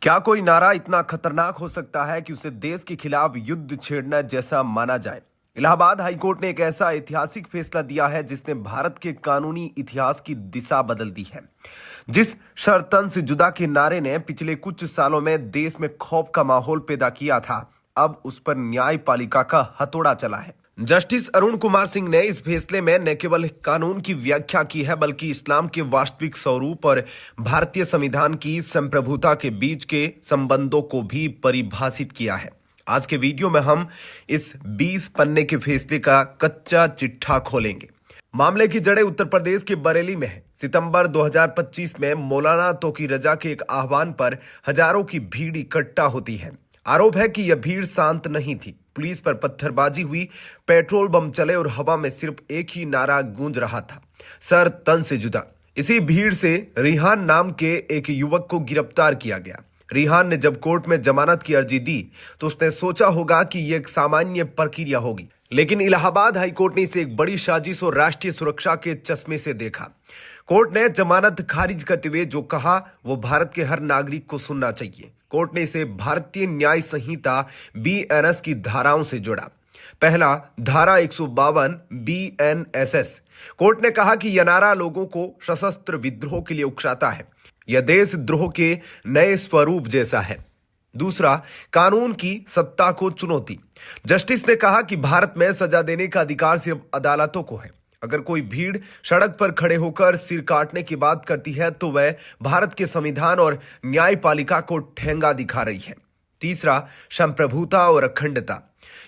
क्या कोई नारा इतना खतरनाक हो सकता है कि उसे देश के खिलाफ युद्ध छेड़ना जैसा माना जाए? इलाहाबाद हाईकोर्ट ने एक ऐसा ऐतिहासिक फैसला दिया है जिसने भारत के कानूनी इतिहास की दिशा बदल दी है। जिस शर्तन से जुदा के नारे ने पिछले कुछ सालों में देश में खौफ का माहौल पैदा किया था, अब उस पर न्यायपालिका का हथौड़ा चला है। जस्टिस अरुण कुमार सिंह ने इस फैसले में न केवल कानून की व्याख्या की है, बल्कि इस्लाम के वास्तविक स्वरूप और भारतीय संविधान की संप्रभुता के बीच के संबंधों को भी परिभाषित किया है। आज के वीडियो में हम इस 20 पन्ने के फैसले का कच्चा चिट्ठा खोलेंगे। मामले की जड़ें उत्तर प्रदेश के बरेली में है। सितंबर 2025 में मौलाना तोकी रजा के एक आह्वान पर हजारों की भीड़ इकट्ठा होती है। आरोप है कि यह भीड़ शांत नहीं थी। पुलिस पर पत्थरबाजी हुई, पेट्रोल बम चले और हवा में सिर्फ एक ही नारा गूंज रहा था, सर तन से जुदा। इसी भीड़ से रिहान नाम के एक युवक को गिरफ्तार किया गया। रिहान ने जब कोर्ट में जमानत की अर्जी दी तो उसने सोचा होगा कि यह एक सामान्य प्रक्रिया होगी, लेकिन इलाहाबाद हाईकोर्ट ने इसे एक बड़ी साजिश और राष्ट्रीय सुरक्षा के चश्मे से देखा। कोर्ट ने जमानत खारिज करते हुए जो कहा वो भारत के हर नागरिक को सुनना चाहिए। कोर्ट ने इसे भारतीय न्याय संहिता BNS की धाराओं से जोड़ा। पहला, धारा 152 BNSS। कोर्ट ने कहा कि यह नारा लोगों को सशस्त्र विद्रोह के लिए उकसाता है। यह देशद्रोह के नए स्वरूप जैसा है। दूसरा, कानून की सत्ता को चुनौती। जस्टिस ने कहा कि भारत में सजा देने का अधिकार सिर्फ अदालतों को है। अगर कोई भीड़ सड़क पर खड़े होकर सिर काटने की बात करती है तो वह भारत के संविधान और न्यायपालिका को ठेंगा दिखा रही है। तीसरा, संप्रभुता और अखंडता।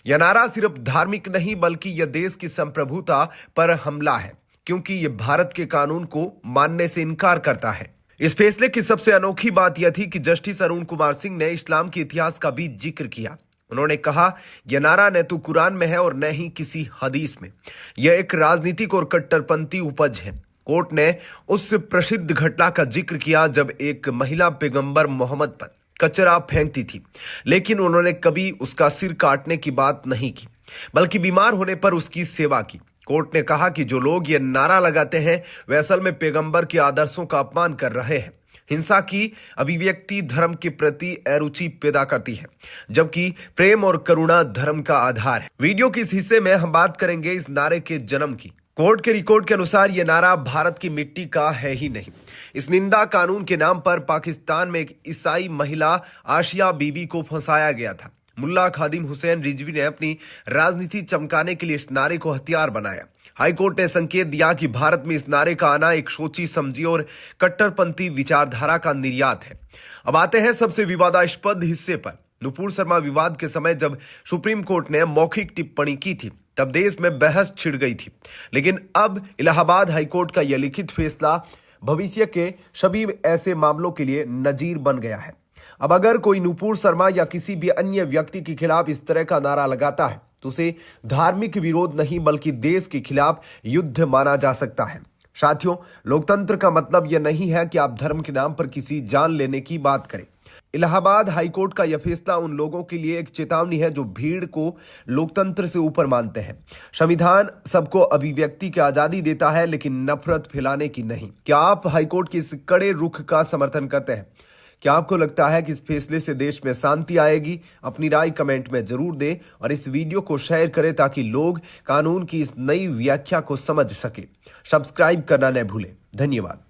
यह नारा सिर्फ धार्मिक नहीं बल्कि यह देश की संप्रभुता पर हमला है, क्योंकि यह भारत के कानून को मानने से इनकार करता है। इस फैसले की सबसे अनोखी बात यह थी कि जस्टिस अरुण कुमार सिंह ने इस्लाम के इतिहास का भी जिक्र किया। उन्होंने कहा, यह नारा न तो कुरान में है और न ही किसी हदीस में। यह एक राजनीतिक और कट्टरपंथी उपज है। कोर्ट ने उस प्रसिद्ध घटना का जिक्र किया जब एक महिला पैगंबर मोहम्मद पर कचरा फेंकती थी, लेकिन उन्होंने कभी उसका सिर काटने की बात नहीं की, बल्कि बीमार होने पर उसकी सेवा की। कोर्ट ने कहा कि जो लोग ये नारा लगाते हैं वे असल में पैगंबर के आदर्शों का अपमान कर रहे हैं। हिंसा की अभिव्यक्ति धर्म के प्रति अरुचि पैदा करती है, जबकि प्रेम और करुणा धर्म का आधार है। वीडियो के इस हिस्से में हम बात करेंगे इस नारे के जन्म की। कोर्ट के रिकॉर्ड के अनुसार यह नारा भारत की मिट्टी का है ही नहीं। इस निंदा कानून के नाम पर पाकिस्तान में एक ईसाई महिला आशिया बीबी को फंसाया गया था। मुल्ला खादिम हुसैन रिजवी ने अपनी राजनीति चमकाने के लिए इस नारे को हथियार बनाया। हाईकोर्ट ने संकेत दिया कि भारत में इस नारे का आना एक सोची समझी और कट्टरपंथी विचारधारा का निर्यात है। अब आते हैं सबसे विवादास्पद हिस्से पर। नुपुर शर्मा विवाद के समय जब सुप्रीम कोर्ट ने मौखिक टिप्पणी की थी तब देश में बहस छिड़ गई थी, लेकिन अब इलाहाबाद हाईकोर्ट का यह लिखित फैसला भविष्य के सभी ऐसे मामलों के लिए नजीर बन गया है। अब अगर कोई नुपुर शर्मा या किसी भी अन्य व्यक्ति के खिलाफ इस तरह का नारा लगाता है तो उसे धार्मिक विरोध नहीं बल्कि देश के खिलाफ युद्ध माना जा सकता है। साथियों, लोकतंत्र का मतलब यह नहीं है कि आप धर्म के नाम पर किसी जान लेने की बात करें। इलाहाबाद हाईकोर्ट का यह फैसला उन लोगों के लिए एक चेतावनी है जो भीड़ को लोकतंत्र से ऊपर मानते हैं। संविधान सबको अभिव्यक्ति की आजादी देता है, लेकिन नफरत फैलाने की नहीं। क्या आप हाईकोर्ट के इस कड़े रुख का समर्थन करते हैं? क्या आपको लगता है कि इस फैसले से देश में शांति आएगी? अपनी राय कमेंट में जरूर दें और इस वीडियो को शेयर करें ताकि लोग कानून की इस नई व्याख्या को समझ सके। सब्सक्राइब करना न भूलें। धन्यवाद।